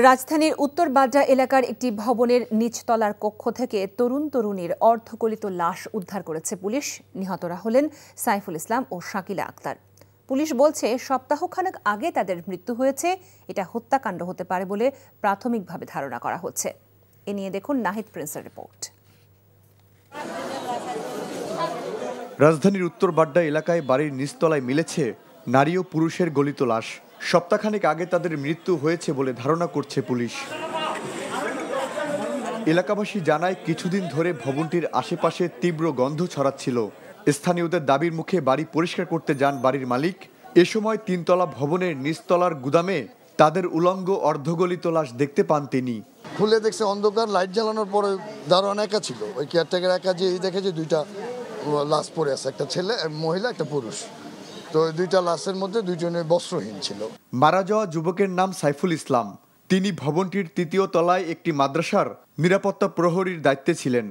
রাজধানীর উত্তর বাড্ডা এলাকার একটি ভবনের নিচতলার কক্ষ থেকে তরুণীর অর্ধগলিত লাশ উদ্ধার করেছে পুলিশ। নিহতরা হলেন সাইফুল ইসলাম ও শাকিলা আক্তার। পুলিশ বলছে সপ্তাহখানেক আগে তাদের মৃত্যু হয়েছে। এটা হত্যাকাণ্ড হতে পারে বলে প্রাথমিকভাবে ধারণা করা হচ্ছে। এ নিয়ে দেখুন নাহিদ প্রিন্সের রিপোর্ট। রাজধানীর উত্তর বাড্ডা এলাকায় বাড়ির নিচতলায় মিলেছে নারী ও পুরুষের গলিত লাশ। সপ্তাহখানেক আগে তাদের মৃত্যু হয়েছে বলে ধারণা করছে পুলিশ। এলাকাবাসী জানায় কিছুদিন ধরে ভবনটির আশেপাশে তীব্র গন্ধ ছড়াচ্ছিল। স্থানীয়দের দাবির মুখে বাড়ি পরিষ্কার করতে যান বাড়ির মালিক। এ সময় তিনতলা ভবনের নিচতলার গুদামে তাদের উলঙ্গ অর্ধগলিত লাশ দেখতে পান তিনি। খুলে দেখছে অন্ধকার, লাইট জ্বালানোর পরে দারোয়ান একা ছিল। ওই কেয়ারটেকার একা যে দেখে যে দুইটা লাশ পড়ে আছে, একটা ছেলে মহিলা একটা পুরুষ। তো দুইটা লাশের মধ্যে দুইজনে বস্ত্রহীন ছিল। মারা যাওয়া যুবকের নাম সাইফুল ইসলাম। তিনি ভবনটির তৃতীয় তলায় একটি মাদ্রাসার নিরাপত্তা প্রহরীর দায়িত্বে ছিলেন।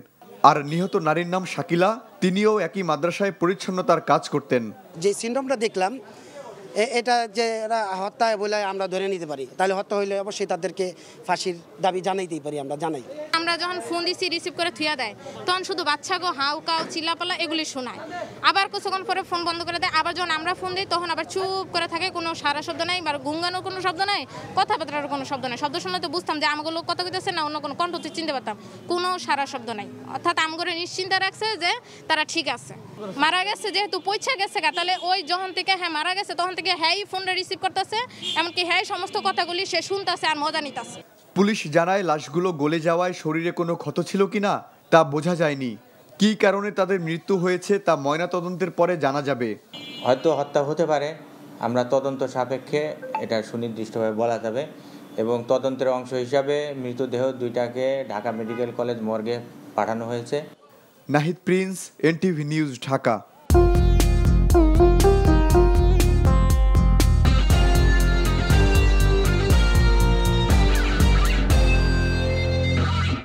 আর নিহত নারীর নাম শাকিলা, তিনিও একই মাদ্রাসায় পরিচ্ছন্নতার কাজ করতেন। যে সিনড্রোমটা দেখলাম, এটা যে এরা হত্যা বলে আমরা ধরে নিতে পারি। তাহলে হত্যা হইলে অবশ্যই তাদেরকে ফাঁসির দাবি জানাইতেই পারি, আমরা জানাই। আমরা যখন ফোন দিছি রিসিভ করে থুয়া দেয়, তখন শুধু বাচ্চা গো হাউ কাউ চিল্লাপাল্লা এগুলি শোনায়। আবার কিছুক্ষণ পরে ফোন বন্ধ করে দেয়। আবার যখন আমরা ফোন দিই তখন আবার চুপ করে থাকে, কোনো সারা শব্দ নাই, বা গুঙ্গানোর কোনো শব্দ নাই, কথাবার্তার কোনো শব্দ নাই। শব্দ শুনলে তো বুঝতাম যে আমাকে লোক কথা কইতেছে না অন্য কোনো কণ্ঠ চিনতে পারতাম। কোনো সারা শব্দ নাই, অর্থাৎ আমগরে নিশ্চিন্তা রাখছে যে তারা ঠিক আছে। মারা গেছে যেহেতু পৌঁছে গেছে, তাহলে ওই যখন থেকে মারা গেছে তখন থেকে হ্যাঁ ফোনটা রিসিভ করতেছে, এমনকি হ্যাঁ সমস্ত কথাগুলি সে শুনতেছে আর মজা নিতেছে। পুলিশ জানায় লাশগুলো গলে যাওয়ায় শরীরে কোনো ক্ষত ছিল কিনা তা বোঝা যায়নি। কী কারণে তাদের মৃত্যু হয়েছে তা ময়নাতদন্তের পরে জানা যাবে। হয়তো হত্যা হতে পারে, আমরা তদন্ত সাপেক্ষে এটা সুনির্দিষ্টভাবে বলা যাবে। এবং তদন্তের অংশ হিসাবে মৃতদেহ দুইটাকে ঢাকা মেডিকেল কলেজ মর্গে পাঠানো হয়েছে। Nahid Prince, NTV news, Dhaka.